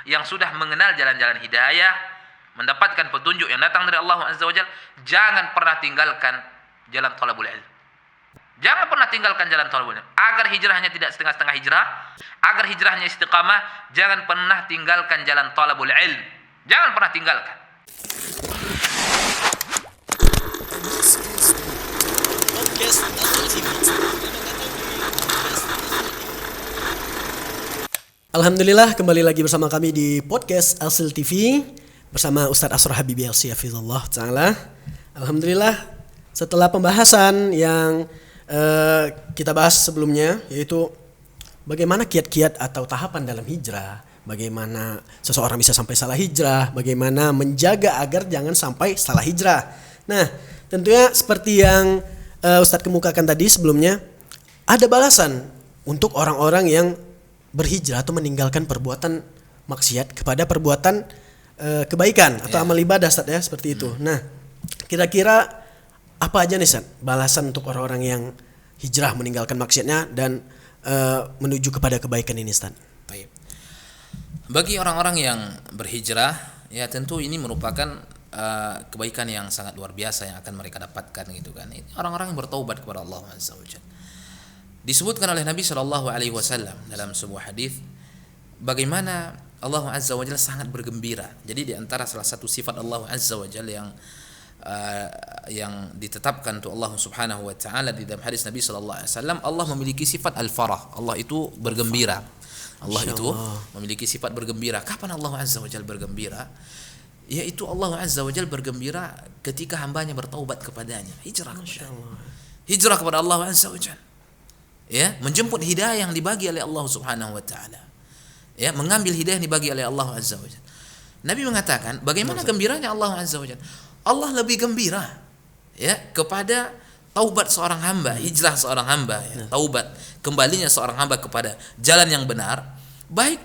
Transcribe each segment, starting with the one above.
yang sudah mengenal jalan-jalan hidayah, mendapatkan petunjuk yang datang dari Allah Azza wa Jalla, jangan pernah tinggalkan jalan thalabul ilm. Jangan pernah tinggalkan jalan thalabul ilm. Agar hijrahnya tidak setengah-setengah hijrah, agar hijrahnya istiqamah, jangan pernah tinggalkan jalan thalabul ilm. Jangan pernah tinggalkan. Alhamdulillah, kembali lagi bersama kami di podcast Alsil TV bersama Ustadz Asror Habibi Al-Siyafizullah Ta'ala. Alhamdulillah, setelah pembahasan yang kita bahas sebelumnya, yaitu bagaimana kiat-kiat atau tahapan dalam hijrah, bagaimana seseorang bisa sampai salah hijrah, bagaimana menjaga agar jangan sampai salah hijrah. Nah, tentunya seperti yang Ustadz kemukakan tadi sebelumnya, ada balasan untuk orang-orang yang berhijrah atau meninggalkan perbuatan maksiat kepada perbuatan kebaikan atau amal ibadah, Ustaz, ya, seperti itu. Nah, kira-kira apa aja nih, Ustaz, balasan untuk orang-orang yang hijrah meninggalkan maksiatnya dan menuju kepada kebaikan ini, Ustaz? Baik. Bagi orang-orang yang berhijrah, ya tentu ini merupakan kebaikan yang sangat luar biasa yang akan mereka dapatkan gitu kan. Ini orang-orang yang bertaubat kepada Allah Azza wa Jalla. Disebutkan oleh Nabi Shallallahu Alaihi Wasallam dalam sebuah hadis bagaimana Allah Azza wa Jalla sangat bergembira. Jadi di antara salah satu sifat Allah Azza wa Jalla yang ditetapkan untuk Allah Subhanahu wa taala di dalam hadis Nabi Shallallahu Alaihi Wasallam, Allah memiliki sifat al-farah. Allah itu bergembira. Allah itu memiliki sifat bergembira. Kapan Allah Azza wa Jalla bergembira? Yaitu Allah Azza wa Jalla bergembira ketika hambanya bertaubat kepadanya, hijrah kepadanya. Hijrah kepada Allah Azza wa Jalla. Ya, menjemput hidayah yang dibagi oleh Allah Subhanahu wa taala. Ya, mengambil hidayah yang dibagi oleh Allah Azza wa Jalla. Nabi mengatakan, bagaimana gembiranya Allah Azza wa Jalla? Allah lebih gembira ya kepada taubat seorang hamba, hijrah seorang hamba, ya, taubat, kembalinya seorang hamba kepada jalan yang benar, baik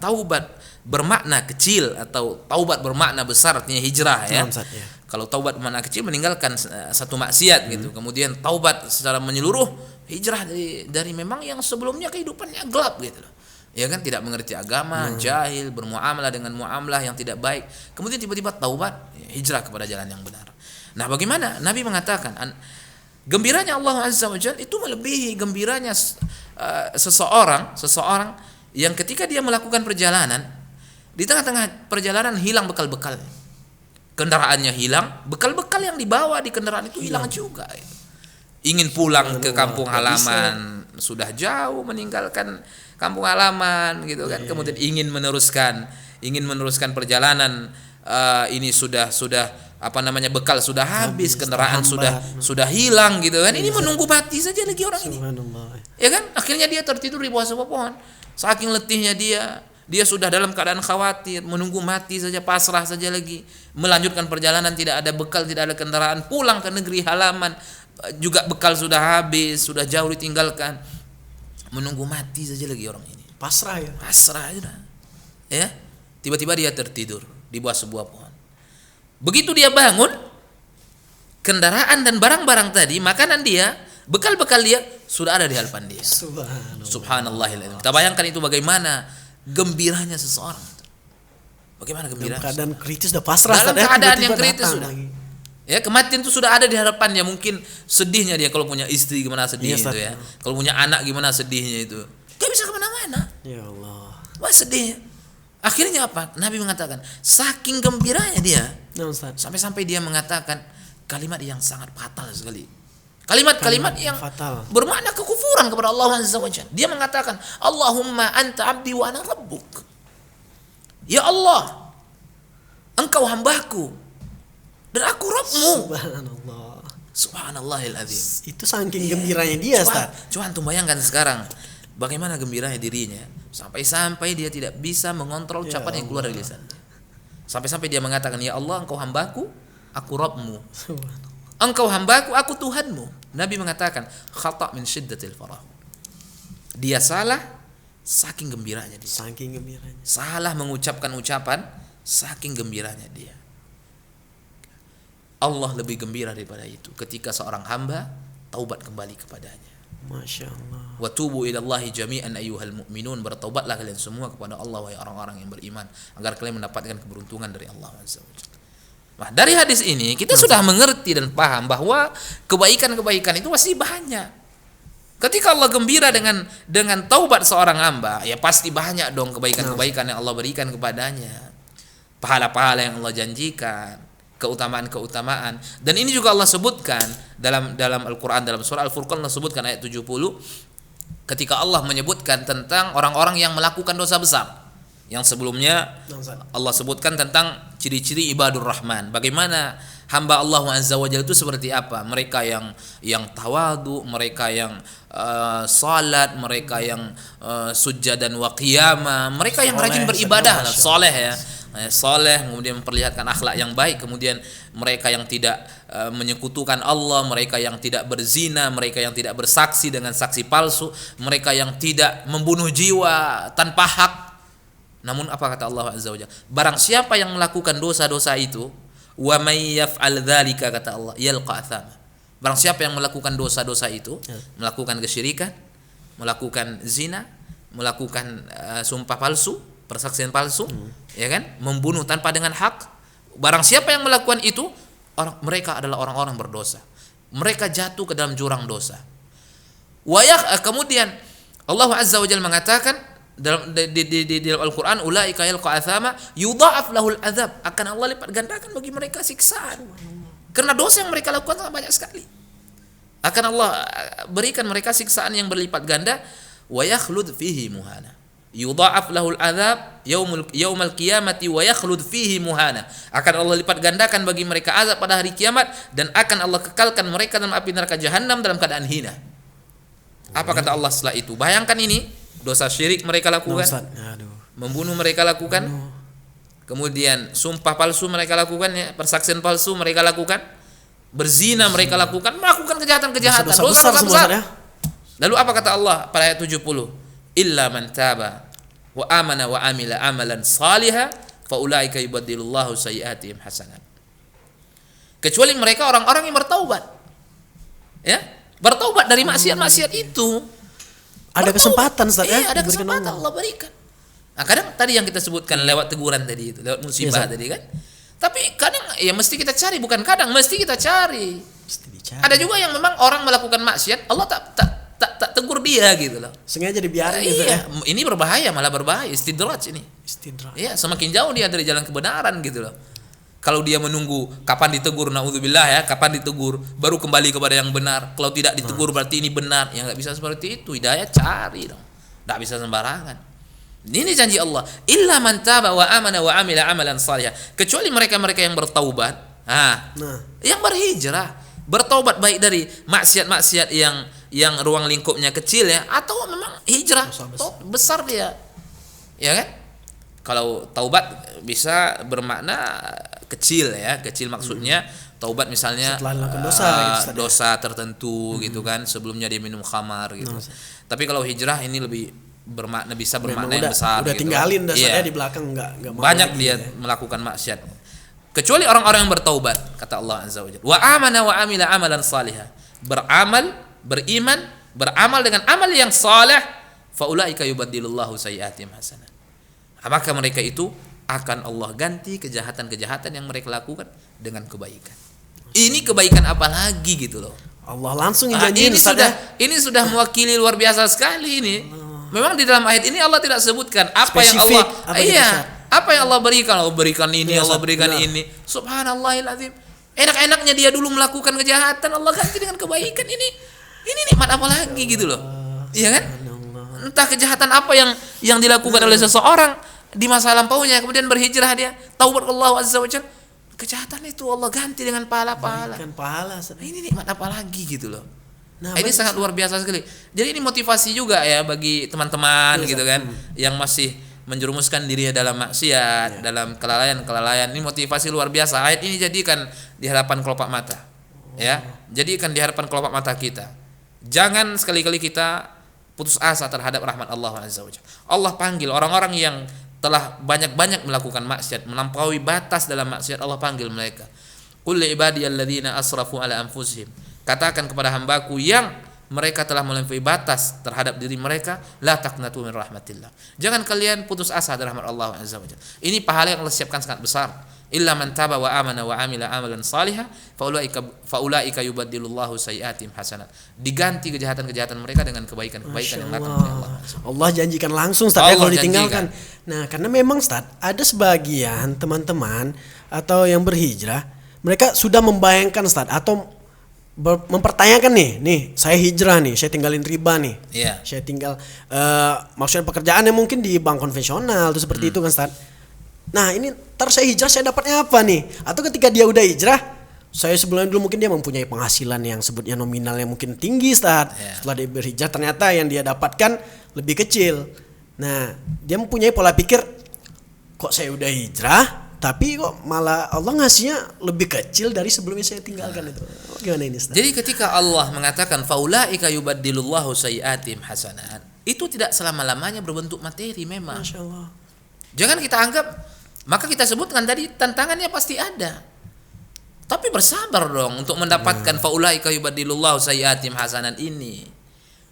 taubat bermakna kecil atau taubat bermakna besar, artinya hijrah ya. Kalau taubat bermakna kecil meninggalkan satu maksiat gitu, kemudian taubat secara menyeluruh, hijrah dari memang yang sebelumnya kehidupannya gelap gitu loh. Ya kan, tidak mengerti agama, jahil, bermuamalah dengan muamalah yang tidak baik. Kemudian tiba-tiba taubat, hijrah kepada jalan yang benar. Nah, bagaimana? Nabi mengatakan gembiranya Allah Azza wa Jalla itu melebihi gembiranya seseorang yang ketika dia melakukan perjalanan, di tengah-tengah perjalanan hilang bekal-bekalnya. Kendaraannya hilang, bekal-bekal yang dibawa di kendaraan itu hilang juga. Ingin pulang ke kampung halaman, sudah jauh meninggalkan kampung halaman gitu kan. Kemudian ingin meneruskan perjalanan, ini sudah bekal sudah habis, kendaraan sudah hilang gitu kan. Ini menunggu mati saja lagi orang ini. Ya kan? Akhirnya dia tertidur di bawah sebuah pohon. Saking letihnya dia sudah dalam keadaan khawatir, menunggu mati saja, pasrah saja lagi, melanjutkan perjalanan, tidak ada bekal, tidak ada kendaraan, pulang ke negeri halaman juga bekal sudah habis, sudah jauh ditinggalkan, menunggu mati saja lagi orang ini. Pasrah aja. Ya, tiba-tiba dia tertidur di bawah sebuah pohon. Begitu dia bangun, kendaraan dan barang-barang tadi, makanan dia, bekal-bekal dia sudah ada di hadapan dia. Subhanallahil. Kita bayangkan itu bagaimana gembiranya seseorang. Bagaimana gembiranya? Dalam keadaan kritis sudah pasrah. Dalam keadaan yang kritis sudah. Ya, kematian itu sudah ada di hadapannya. Mungkin sedihnya dia, kalau punya istri gimana sedihnya itu ya. Kalau punya anak gimana sedihnya itu. Gak bisa kemana-mana. Ya Allah. Wah, sedihnya. Akhirnya apa? Nabi mengatakan, saking gembiranya dia, sampai-sampai dia mengatakan kalimat yang sangat fatal sekali. Kalimat yang fatal, bermakna kekufuran kepada Allah Azza wa Jalla. Dia mengatakan, Allahumma anta abdi wa ana rabbuk. Ya Allah, engkau hambaku dan aku Rabbmu. Subhanallahil azim. Itu saking gembiranya dia, Ustaz. Coba antum bayangkan sekarang bagaimana gembiranya dirinya, sampai-sampai dia tidak bisa mengontrol ucapan yang keluar dari lisan. Sampai-sampai dia mengatakan, ya Allah, engkau hambaku, aku Rabbmu. Engkau hambaku, aku Tuhanmu. Nabi mengatakan, khata' min syiddatil farah. Dia salah saking gembiranya dia. Salah mengucapkan ucapan saking gembiranya dia. Allah lebih gembira daripada itu ketika seorang hamba taubat kembali kepadanya. Masya Allah. Wa tubu ilallahi jami'an ayyuhal mu'minun, bertaubatlah kalian semua kepada Allah wahai orang-orang yang beriman, agar kalian mendapatkan keberuntungan dari Allah Azza wa Jalla. Nah, dari hadis ini kita sudah mengerti dan paham bahwa kebaikan-kebaikan itu masih banyak. Ketika Allah gembira dengan taubat seorang hamba, ya pasti banyak dong kebaikan-kebaikan yang Allah berikan kepadanya. Pahala-pahala yang Allah janjikan, keutamaan-keutamaan. Dan ini juga Allah sebutkan dalam Al-Qur'an, dalam surah Al-Furqan Allah sebutkan ayat 70, ketika Allah menyebutkan tentang orang-orang yang melakukan dosa besar. Yang sebelumnya Allah sebutkan tentang ciri-ciri ibadur rahman. Bagaimana hamba Allah Azza wa Jalla itu seperti apa? Mereka yang tawadu, mereka yang salat, mereka yang sujjadan wa qiyamah, mereka yang rajin beribadah, saleh ya. Saleh, kemudian memperlihatkan akhlak yang baik, kemudian mereka yang tidak menyekutukan Allah, mereka yang tidak berzina, mereka yang tidak bersaksi dengan saksi palsu, mereka yang tidak membunuh jiwa tanpa hak. Namun apa kata Allah Azza wa Jalla? Barang siapa yang melakukan dosa-dosa itu, wa may yaf'al dzalika, kata Allah, yalqa athama. Barang siapa yang melakukan dosa-dosa itu, melakukan kesyirikan, melakukan zina, melakukan sumpah palsu, persaksian palsu, ya kan, membunuh tanpa dengan hak, barang siapa yang melakukan itu, mereka adalah orang-orang berdosa, mereka jatuh ke dalam jurang dosa. Kemudian Allah Azza wa Jalla mengatakan dalam Al-Qur'an, ulaika yalqa athama yudha'af lahul adzab, akan Allah lipat gandakan bagi mereka siksaan, karena dosa yang mereka lakukan sangat banyak sekali. Akan Allah berikan mereka siksaan yang berlipat ganda. Wa yakhlud fihi muhana, yudha'af lahul adzab yaumal qiyamati wa yakhlud fihi muhana, akan Allah lipat gandakan bagi mereka azab pada hari kiamat, dan akan Allah kekalkan mereka dalam api neraka jahanam dalam keadaan hina. Apa kata Allah setelah itu? Bayangkan ini, dosa syirik mereka lakukan, membunuh mereka lakukan, kemudian sumpah palsu mereka lakukan, ya, persaksian palsu mereka lakukan, berzina mereka lakukan, melakukan kejahatan-kejahatan, dosa besar. Lalu apa kata Allah pada ayat 70? Illa man taba wa amana wa amila amalan salihah fa ulaika yubaddilullahu sayyi'atihim hasanat. Kecuali mereka orang-orang yang bertaubat. Ya, bertaubat dari maksiat-maksiat itu. Ada kesempatan, Ustaz, ya? Iya, ada kesempatan Allah berikan. Nah, kadang tadi yang kita sebutkan lewat teguran tadi itu, lewat musibah tadi kan. Tapi kadang ya mesti kita cari, bukan kadang, mesti kita cari. Ada juga yang memang orang melakukan maksiat, Allah tak tegur dia gitu loh. Sengaja dibiarin gitu ya. ya. Ini berbahaya, malah berbahaya, istidraj ini. Iya, semakin jauh dia dari jalan kebenaran gitu loh. Kalau dia menunggu kapan ditegur, naudzubillah ya, kapan ditegur baru kembali kepada yang benar. Kalau tidak ditegur berarti ini benar. Ya enggak bisa seperti itu. Hidayah cari dong. Enggak bisa sembarangan. Ini janji Allah, illa man taba wa amana wa amila amalan salihah. Kecuali mereka-mereka yang bertaubat, yang berhijrah, bertaubat baik dari maksiat-maksiat yang ruang lingkupnya kecil ya, atau memang hijrah besar dia. Ya kan? Kalau taubat bisa bermakna kecil ya, kecil maksudnya taubat misalnya dosa tertentu gitu kan, sebelumnya dia minum khamar gitu. Tapi kalau hijrah ini lebih bermakna, bisa bermakna yang besar. Udah gitu. tinggalin dasarnya di belakang, enggak banyak dia melakukan maksiat. Kecuali orang-orang yang bertaubat, kata Allah Azza wa Jalla. Wa amana wa amila amalan salihah. Beramal, beriman, beramal dengan amal yang saleh, fa ulaika yubaddilullahu sayyi'atihim hasanat. Maka mereka itu akan Allah ganti kejahatan-kejahatan yang mereka lakukan dengan kebaikan. Ini kebaikan apa lagi gitu loh. Allah langsung janjiin. Ini sudah mewakili luar biasa sekali ini. Memang di dalam ayat ini Allah tidak sebutkan apa yang Allah apa yang Allah berikan. Allah berikan ini, Allah berikan ini. Subhanallahil azim. Enak-enaknya dia dulu melakukan kejahatan, Allah ganti dengan kebaikan. Ini nikmat apa lagi gitu loh. Iya kan? Entah kejahatan apa yang dilakukan oleh seseorang di masa lampaunya, kemudian berhijrah dia, taubat Allah Azza wa Jalla, kejahatan itu Allah ganti dengan pahala-pahala. Ini nikmat apa lagi gitu loh. Ini sangat luar biasa sekali. Jadi ini motivasi juga ya bagi teman-teman gitu kan, yang masih menjerumuskan dirinya dalam maksiat, dalam kelalaian. Ini motivasi luar biasa. Ayat ini jadikan di hadapan kelopak mata. Ya, jadikan di hadapan kelopak mata kita. Jangan sekali-kali kita putus asa terhadap rahmat Allah Azza wa Jalla. Allah panggil orang-orang yang telah banyak-banyak melakukan maksiat, melampaui batas dalam maksiat, Allah panggil mereka. Qul li ibadiyalladzina asrafu ala anfusihim. Katakan kepada hambaku yang mereka telah melampaui batas terhadap diri mereka, la taqnatu min rahmatillah. Jangan kalian putus asa dari rahmat Allah azza wajalla. Ini pahala yang Allah siapkan sangat besar. Illa man taba wa amana wa amila amalan salihah faulaika yubaddilullahu sayiatihim hasanat. Diganti kejahatan-kejahatan mereka dengan kebaikan-kebaikan yang datang dari Allah. Allah janjikan langsung Ustaz kalau ditinggalkan. Nah, karena memang Ustaz ada sebagian teman-teman atau yang berhijrah, mereka sudah membayangkan Ustaz atau mempertanyakan nih saya hijrah nih, saya tinggalin riba nih, saya tinggal maksudnya pekerjaannya mungkin di bank konvensional tuh seperti itu kan Ustaz. Nah ini ntar saya hijrah saya dapatnya apa nih? Atau ketika dia udah hijrah, saya sebelumnya dulu mungkin dia mempunyai penghasilan yang sebutnya nominal yang mungkin tinggi Ustaz. Setelah dia berhijrah ternyata yang dia dapatkan lebih kecil. Nah dia mempunyai pola pikir, kok saya udah hijrah tapi kok malah Allah ngasihnya lebih kecil dari sebelumnya saya tinggalkan itu. Gimana ini Ustaz? Jadi ketika Allah mengatakan faulaika yubaddilullahu sayiatihim hasanat, itu tidak selama-lamanya berbentuk materi memang. Masya Allah. Jangan kita anggap, maka kita sebutkan tadi tantangannya pasti ada. Tapi bersabar dong untuk mendapatkan faulaika yubaddilullahu sayiatihim hasanat ini.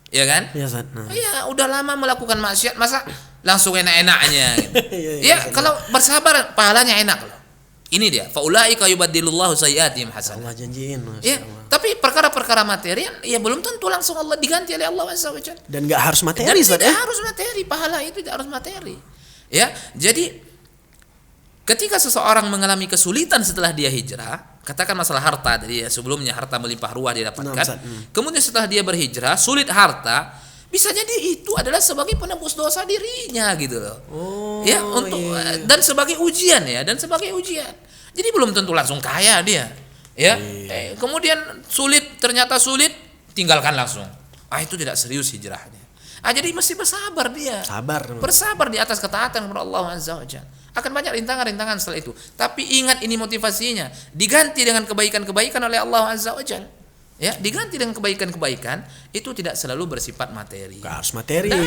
Ya kan? Ya, Ustaz. Iya, udah lama melakukan maksiat, masa langsung enak-enaknya gitu. Ya, kalau bersabar pahalanya enak loh. Ini dia, faulaika yubaddilullahu sayiatihim hasanat. Allah janjiin. Ya, tapi perkara-perkara materi ya belum tentu langsung Allah diganti oleh Allah azza wajalla. Dan enggak harus materi Ustaz ya? Tidak harus materi, pahala itu tidak harus materi. Ya, jadi ketika seseorang mengalami kesulitan setelah dia hijrah, katakan masalah harta tadi ya, sebelumnya harta melimpah ruah dia dapatkan. Kemudian setelah dia berhijrah, sulit harta, bisa jadi itu adalah sebagai penebus dosa dirinya gitu loh. Ya, untuk dan sebagai ujian ya, dan sebagai ujian. Jadi belum tentu langsung kaya dia. Ya. Kemudian ternyata sulit, tinggalkan langsung. Itu tidak serius hijrahnya. Jadi mesti bersabar dia. Bersabar di atas ketaatan kepada Allah azza wajalla. Akan banyak rintangan-rintangan setelah itu. Tapi ingat ini motivasinya, diganti dengan kebaikan-kebaikan oleh Allah azza wajalla. Ya, diganti dengan kebaikan-kebaikan itu tidak selalu bersifat materi. Gak harus materi, gak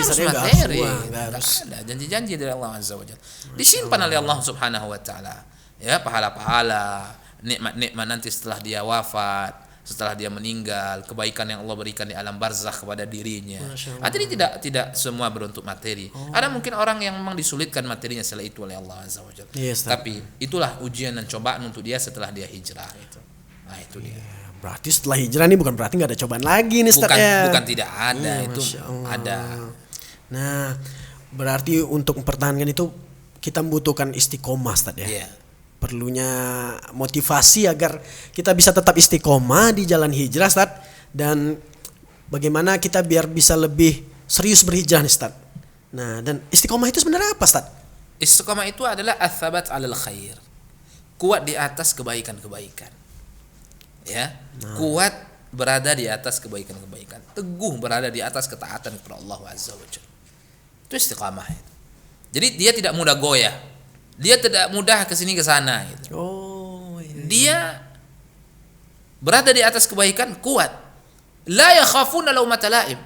ada janji-janji dari Allah azza wajalla. Disimpan oleh Allah subhanahu wa taala. Ya, pahala-pahala, nikmat-nikmat nanti setelah dia wafat, setelah dia meninggal, kebaikan yang Allah berikan di alam barzakh kepada dirinya. Jadi tidak semua beruntuk materi. Ada mungkin orang yang memang disulitkan materinya setelah itu oleh Allah azza wajalla. Tapi itulah ujian dan cobaan untuk dia setelah dia hijrah itu. Nah, itu dia. Berarti setelah hijrah nih bukan berarti nggak ada cobaan lagi nih Ustaz ya? Bukan tidak ada, itu ada. Nah, berarti untuk mempertahankan itu kita membutuhkan istiqomah Ustaz ya. Perlunya motivasi agar kita bisa tetap istiqomah di jalan hijrah Ustaz, dan bagaimana kita biar bisa lebih serius berhijrah nih Ustaz. Nah, dan istiqomah itu sebenarnya apa Ustaz? Istiqomah itu adalah ats-tsabat 'alal khair. Kuat di atas kebaikan-kebaikan. Ya, kuat berada di atas kebaikan-kebaikan, teguh berada di atas ketaatan kepada Allah azza wajalla. Itu istiqamah itu. Jadi dia tidak mudah goyah. Dia tidak mudah ke sini ke sana gitu. Dia berada di atas kebaikan, kuat. La yakhafuna laumata laim.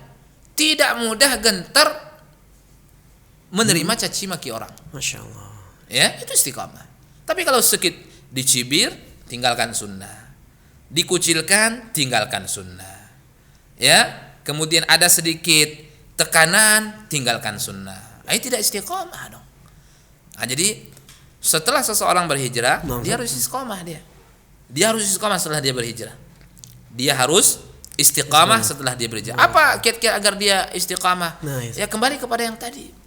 Tidak mudah gentar menerima caci maki orang. Masya Allah. Ya, itu istiqamah. Tapi kalau sedikit dicibir, tinggalkan sunnah. Dikucilkan, tinggalkan sunnah. Ya, kemudian ada sedikit tekanan, tinggalkan sunnah. Ini tidak istiqamah dong. Jadi setelah seseorang berhijrah, dia harus istiqamah dia. Dia harus istiqamah setelah dia berhijrah. Dia harus istiqamah setelah dia berhijrah. Apa kiat-kiat agar dia istiqamah? Ya kembali kepada yang tadi.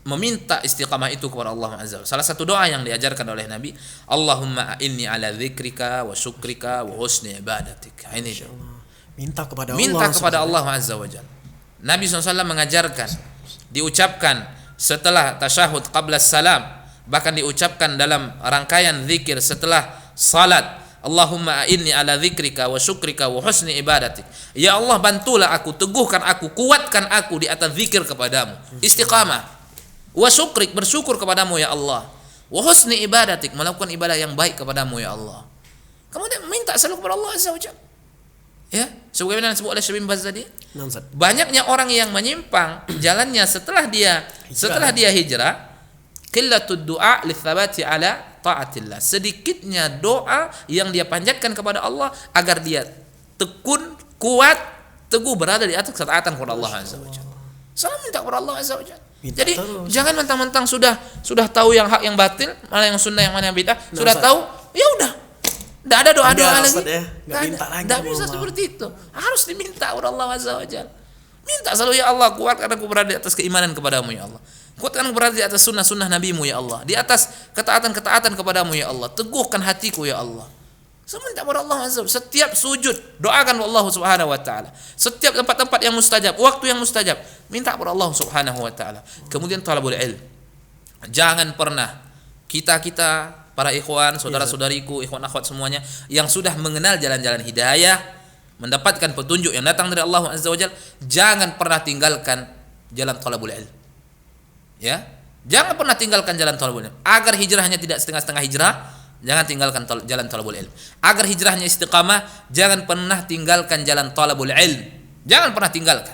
Meminta istiqamah itu kepada Allah azza wajalla. Salah satu doa yang diajarkan oleh Nabi, Allahumma inni ala dzikrika wa syukrika wa husni ibadatik. Ini dia. Minta kepada Allah azza wajalla. Nabi SAW mengajarkan, diucapkan setelah tasyahud qabla salam, bahkan diucapkan dalam rangkaian zikir setelah salat, Allahumma inni ala dzikrika wa syukrika wa husni ibadatik. Ya Allah, bantulah aku, teguhkan aku, kuatkan aku di atas zikir kepadamu, istiqamah. Wa syukrik, bersyukur kepadamu ya Allah. Wa husni ibadatik, melakukan ibadah yang baik kepadamu ya Allah. Kemudian minta selalu kepada Allah azza wajalla. Ya, sebagaimana disebut oleh Syekh bin Baz tadi. Banyaknya orang yang menyimpang jalannya setelah dia hijrah, qillatud du'a litsabati ala taatillah. Sedikitnya doa yang dia panjatkan kepada Allah agar dia tekun, kuat teguh berada di atas ketaatan kepada Allah Azza wa Jalla. Selalu minta kepada Allah Azza wa Jalla. Jadi terus. jangan mentang-mentang sudah tahu yang hak yang batil, mana yang sunnah yang mana yang bid'ah, sudah Ustaz. tahu, ya udah. Tidak ada doa-doa Enggak, lagi. Ustaz, ya. Nggak minta lagi Tidak sama bisa Allah. seperti itu. Harus diminta kepada Allah Azza wa Jalla. Minta selalu, ya Allah, kuatkan aku berada di atas keimanan kepadamu ya Allah. Kuatkan aku berada di atas sunnah-sunnah nabimu ya Allah. Di atas ketaatan-ketaatan kepadamu ya Allah. Teguhkan hatiku ya Allah. Seminta kepada Allah Azza wa Jalla. Setiap sujud doakan Allah Subhanahu wa taala. Setiap tempat-tempat yang mustajab, waktu yang mustajab, minta kepada Allah Subhanahu wa taala. Kemudian talabul ilm. Jangan pernah kita para ikhwan, saudara-saudariku, ikhwan akhwat semuanya yang sudah mengenal jalan-jalan hidayah, mendapatkan petunjuk yang datang dari Allah Azza wa Jalla, jangan pernah tinggalkan jalan talabul ilm. Ya, jangan pernah tinggalkan jalan talabul ilm. Agar hijrahnya tidak setengah-setengah hijrah, jangan tinggalkan jalan talabul ilm. Agar hijrahnya istiqamah, jangan pernah tinggalkan jalan talabul ilm. Jangan pernah tinggalkan.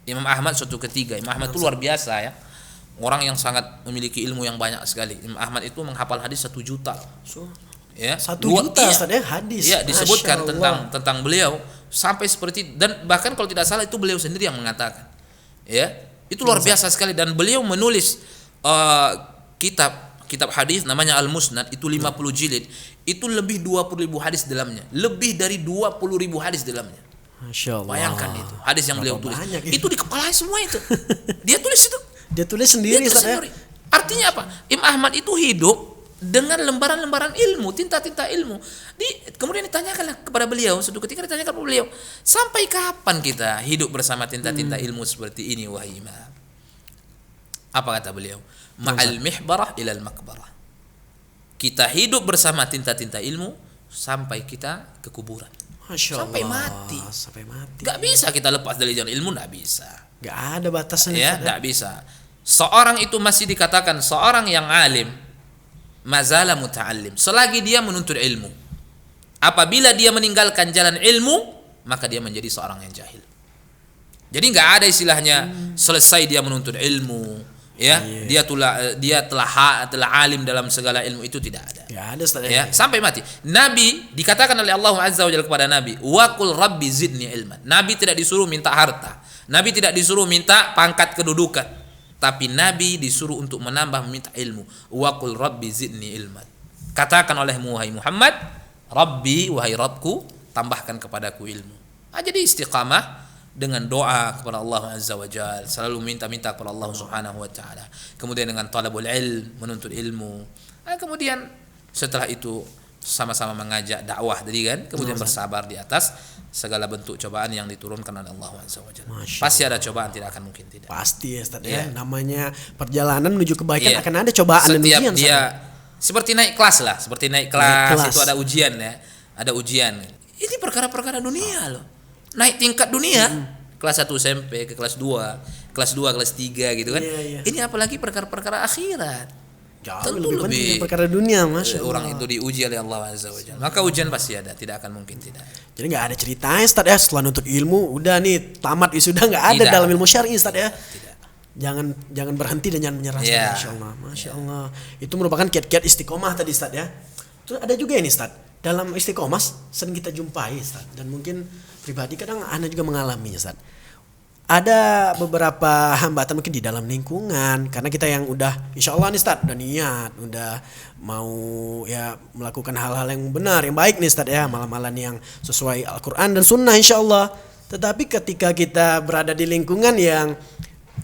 Imam Ahmad suatu ketika, Imam Ahmad itu luar biasa ya. Orang yang sangat memiliki ilmu yang banyak sekali. Imam Ahmad itu menghafal hadis 1 juta. Ya, 1 juta iya. Ustaz ya hadis. Ya, disebutkan Masya Allah. tentang beliau sampai seperti, dan bahkan kalau tidak salah itu beliau sendiri yang mengatakan. Ya, itu luar biasa sekali, dan beliau menulis kitab hadis namanya Al-Musnad, itu 50 jilid. Itu lebih 20.000 hadis di dalamnya. Lebih dari 20.000 hadis di dalamnya. Masya Allah. Bayangkan itu hadis yang beliau tulis. Banyak Itu di kepala semua itu. Dia tulis itu. Dia tulis sendiri Dia tulis Ustaz ya. sendiri. Artinya apa? Imam Ahmad itu hidup dengan lembaran-lembaran ilmu, tinta-tinta ilmu. Kemudian ditanyakanlah kepada beliau, suatu ketika ditanyakan kepada beliau, sampai kapan kita hidup bersama tinta-tinta ilmu seperti ini wahai Imam? Apa kata beliau? Ma'al mihbarah ilal makbarah. Kita hidup bersama tinta-tinta ilmu sampai kita ke kuburan. Masya Sampai Allah. mati. Sampai mati. Gak bisa kita lepas dari jalan ilmu, gak bisa. Gak ada batasan Ya, Ustaz, tidak bisa. Seorang itu masih dikatakan seorang yang alim, mazala muta'allim, selagi dia menuntut ilmu. Apabila dia meninggalkan jalan ilmu, maka dia menjadi seorang yang jahil. Jadi nggak ada istilahnya selesai dia menuntut ilmu, ya, dia telah alim dalam segala ilmu, itu tidak ada. Gak ada Ustaz Ya, sampai mati. Nabi dikatakan oleh Allah Azza wa Jalla kepada Nabi, wa qul rabbi zidni ilman. Nabi tidak disuruh minta harta. Nabi tidak disuruh minta pangkat kedudukan, tapi Nabi disuruh untuk menambah, meminta ilmu. Wa qul rabbi zidni ilman. Katakan olehmu wahai Muhammad, Rabbi, wahai Rabbku, tambahkan kepadaku ilmu. Jadi istiqamah dengan doa kepada Allah Azza wa Jalla, selalu minta-minta kepada Allah Subhanahu wa taala. Kemudian dengan talabul ilm, menuntut ilmu. Kemudian setelah itu sama-sama mengajak dakwah tadi kan, kemudian bersabar di atas segala bentuk cobaan yang diturunkan oleh Allah Azza wa Jalla. Pasti ada cobaan, tidak akan mungkin tidak. Pasti ya Ustaz Ya. ya. Namanya perjalanan menuju kebaikan Iya. akan ada cobaan dan Setiap ujian. dia Ustaz. seperti naik kelas lah, seperti naik Naik kelas kelas. itu ada ujian ya, ada ujian. Ini perkara-perkara dunia loh, naik tingkat dunia, kelas 1 SMP ke kelas 2, kelas 2, kelas 3 gitu kan. Iya, iya. Ini apalagi perkara-perkara akhirat. Jauh Tentu lebih penting lebih dari perkara dunia, Masya Allah. orang itu diuji oleh Allah Azza wa Jalla. Maka ujian pasti ada, tidak akan mungkin tidak. Jadi nggak ada ceritanya Ustaz ya, setelah nuntut ilmu udah nih tamat wisuda, nggak ada Tidak. dalam ilmu syar'i Ustaz ya. Tidak. Jangan berhenti dan jangan menyerah Ustaz. Ya. Masya Allah, Masya Allah. Itu merupakan kiat-kiat istiqomah tadi Ustaz ya. Terus ada juga ini Ustaz, dalam istiqomah sering kita jumpai Ustaz, dan mungkin pribadi kadang Anda juga mengalaminya Ustaz. Ada beberapa hambatan mungkin di dalam lingkungan, karena kita yang udah insya Allah nih Ustaz, udah niat, udah mau ya melakukan hal-hal yang benar, yang baik nih Ustaz ya, amalan-amalan yang sesuai Al-Quran dan Sunnah insya Allah. Tetapi ketika kita berada di lingkungan yang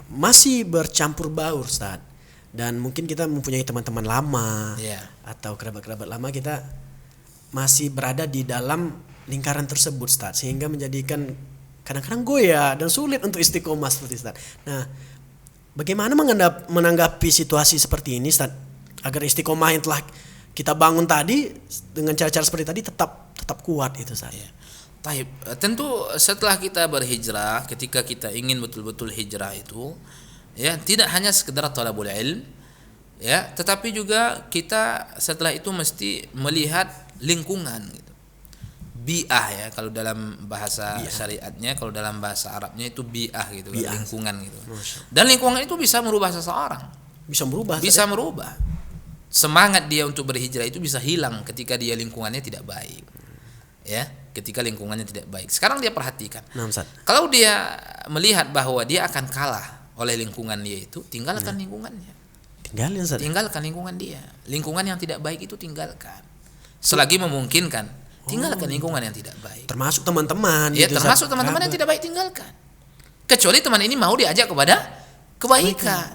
masih bercampur baur Ustaz, dan mungkin kita mempunyai teman-teman lama Ya. atau kerabat-kerabat lama, kita masih berada di dalam lingkaran tersebut Ustaz, sehingga menjadikan kadang-kadang goyah dan sulit untuk istiqomah seperti Ustaz. Nah, bagaimana menanggapi situasi seperti ini Ustaz, agar istiqomah yang telah kita bangun tadi dengan cara-cara seperti tadi tetap kuat itu Ustaz. Ya. Taib. Tentu setelah kita berhijrah, ketika kita ingin betul-betul hijrah itu, ya tidak hanya sekedar talabul ilm, ya, tetapi juga kita setelah itu mesti melihat lingkungan gitu. Bi'ah ya, kalau dalam bahasa syariatnya, kalau dalam bahasa Arabnya itu bi'ah gitu, kan, lingkungan gitu. Dan lingkungan itu bisa merubah seseorang. Bisa merubah. Bisa merubah. Semangat dia untuk berhijrah itu bisa hilang ketika dia lingkungannya tidak baik. Ya. ketika lingkungannya tidak baik. Sekarang dia perhatikan. Nah, Ustaz. Kalau dia melihat bahwa dia akan kalah oleh lingkungan dia itu, tinggalkan lingkungannya. Tinggalin, Ustaz. Tinggalkan lingkungan dia. Lingkungan yang tidak baik itu tinggalkan. Selagi memungkinkan, tinggalkan lingkungan yang tidak baik. Termasuk teman-teman. Ya, gitu, termasuk Ustaz. teman-teman yang tidak baik, tinggalkan. Kecuali teman ini mau diajak kepada kebaikan.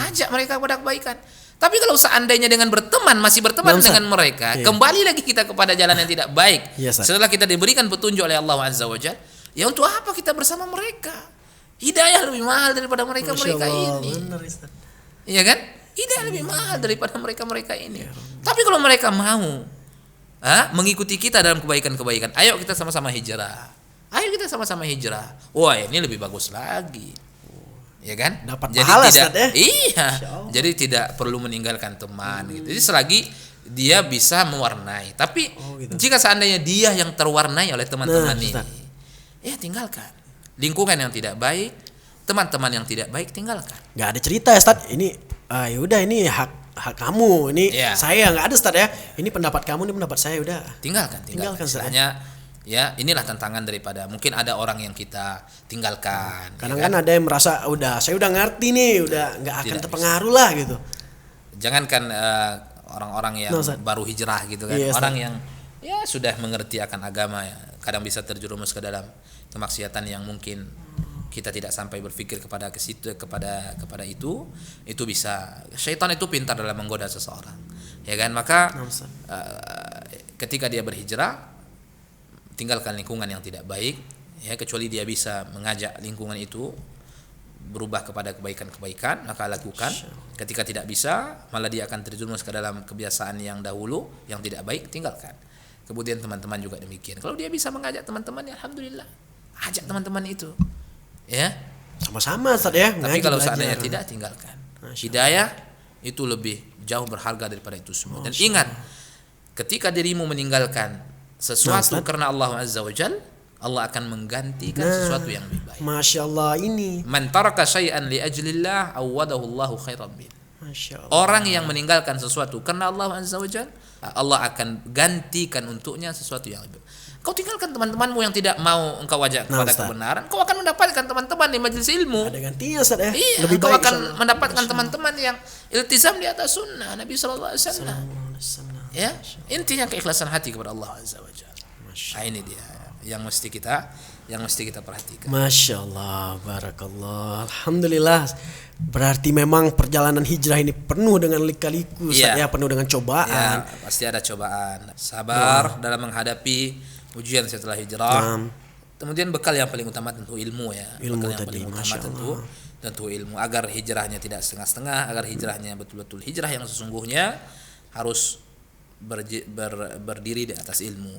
Ajak mereka kepada kebaikan. Tapi kalau seandainya dengan berteman, masih berteman Nah, Ustaz. dengan mereka, kembali lagi kita kepada jalan yang tidak baik. Iya, Ustaz. Setelah kita diberikan petunjuk oleh Allah Azza wa Jalla, ya untuk apa kita bersama mereka? Hidayah lebih mahal daripada mereka ini. Benar, Ustaz. Iya kan? Hidayah lebih mahal daripada mereka ini. Tapi kalau mereka mau mengikuti kita dalam kebaikan-kebaikan, ayo kita sama-sama hijrah. Ayo kita sama-sama hijrah. Wah, ini lebih bagus lagi. Ya kan? Dapat Jadi pahala, tidak, Ustaz, ya? iya. Jadi tidak perlu meninggalkan teman gitu. Jadi selagi dia bisa mewarnai. Tapi gitu. jika seandainya dia yang terwarnai oleh teman-teman Nah, ini, Ustaz. ya tinggalkan. Lingkungan yang tidak baik, teman-teman yang tidak baik, tinggalkan. Nggak ada cerita ya, Ustaz. Ini yaudah, ini hak kamu. Ini Iya. saya nggak ada, Ustaz ya. Ini pendapat kamu, ini pendapat saya, udah. Tinggalkan. Tinggalkan, Ustaz, Istilahnya, ya inilah tantangan daripada mungkin ada orang yang kita tinggalkan. Kadang ya kan ada yang merasa saya udah ngerti nih, udah nggak akan Tidak terpengaruh lah gitu. Jangankan orang-orang yang Nah, Ustaz. baru hijrah gitu kan, Iya, Ustaz. orang yang ya sudah mengerti akan agama ya, kadang bisa terjerumus ke dalam kemaksiatan yang mungkin kita tidak sampai berpikir kepada ke situ, kepada itu bisa. Syaitan itu pintar dalam menggoda seseorang, ya kan? Maka Nah, Ustaz. ketika dia berhijrah, tinggalkan lingkungan yang tidak baik, ya, kecuali dia bisa mengajak lingkungan itu berubah kepada kebaikan-kebaikan, maka lakukan. Ketika tidak bisa, malah dia akan terjerumus ke dalam kebiasaan yang dahulu yang tidak baik, tinggalkan. Kemudian teman-teman juga demikian. Kalau dia bisa mengajak teman-teman, ya alhamdulillah, ajak teman-teman itu, ya. Sama-sama, Ustaz ya. Tapi ngaji, kalau belajar. seandainya tidak, tinggalkan. Masya Hidayah itu lebih jauh berharga daripada itu semua. Dan ingat, ketika dirimu meninggalkan sesuatu Ustaz. karena Allah Azza wa Jal, Allah akan menggantikan sesuatu yang lebih baik. Masya Allah, ini. Man taraka syai'an li ajlillah awadahu Allahu khairan min. Masya Allah. Orang yang meninggalkan sesuatu karena Allah Azza wa Jal, Allah akan gantikan untuknya sesuatu yang lebih. Kau tinggalkan teman-temanmu yang tidak mau engkau ajak Nah, kepada Ustaz. kebenaran, kau akan mendapatkan teman-teman di majelis ilmu. Ada gantinya, Ustaz ya. Iya, Lebih kau baik, akan insya Allah. mendapatkan teman-teman yang iltizam di atas sunnah Nabi sallallahu alaihi wasallam. Ya, intinya keikhlasan hati kepada Allah Azza wa Jalla. Nah, ini dia yang mesti kita perhatikan. Masya Allah, barakallah. Alhamdulillah. Berarti memang perjalanan hijrah ini penuh dengan lika-liku, Ustaz Iya. ya, penuh dengan cobaan. Ya, pasti ada cobaan. Sabar dalam menghadapi ujian setelah hijrah. Kemudian bekal yang paling utama tentu ilmu ya. Ilmu Bekal yang tadi, paling utama Masya tentu ilmu, agar hijrahnya tidak setengah-setengah, agar hijrahnya betul-betul hijrah yang sesungguhnya, harus berdiri di atas ilmu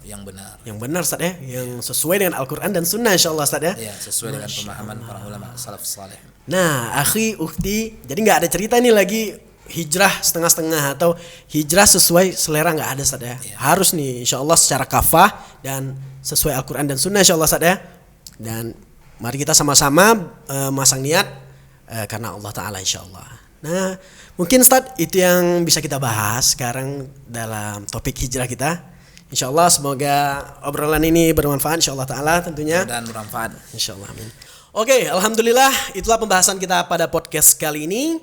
yang benar. Yang benar, Ustaz ya, yang sesuai dengan Al-Quran dan Sunnah, insya Allah, Ustaz ya. Ya, sesuai dengan pemahaman para ulama salaf saleh. Nah, akhi, ukhti, jadi nggak ada cerita nih lagi hijrah setengah-setengah atau hijrah sesuai selera, nggak ada, Ustaz ya. Harus nih, insya Allah secara kafah dan sesuai Al-Quran dan Sunnah, insya Allah, Ustaz ya. Dan mari kita sama-sama masang niat karena Allah Ta'ala, insya Allah. Nah, mungkin Ustaz itu yang bisa kita bahas sekarang dalam topik hijrah kita. Insya Allah semoga obrolan ini bermanfaat, insya Allah Ta'ala tentunya. Dan bermanfaat. Insya Allah, amin. Oke, alhamdulillah itulah pembahasan kita pada podcast kali ini.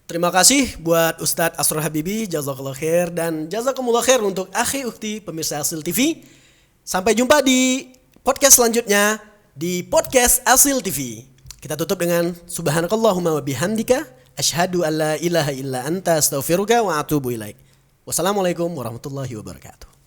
Terima kasih buat Ustadz Asrul Habibi, jazakallah khair, dan jazakumullah khair untuk akhi ukhti pemirsa Asil TV. Sampai jumpa di podcast selanjutnya di podcast Asil TV. Kita tutup dengan subhanakallahumma wa bihamdika asyhadu an la ilaha illa anta astaghfiruka wa atubu ilaik. Wassalamualaikum warahmatullahi wabarakatuh.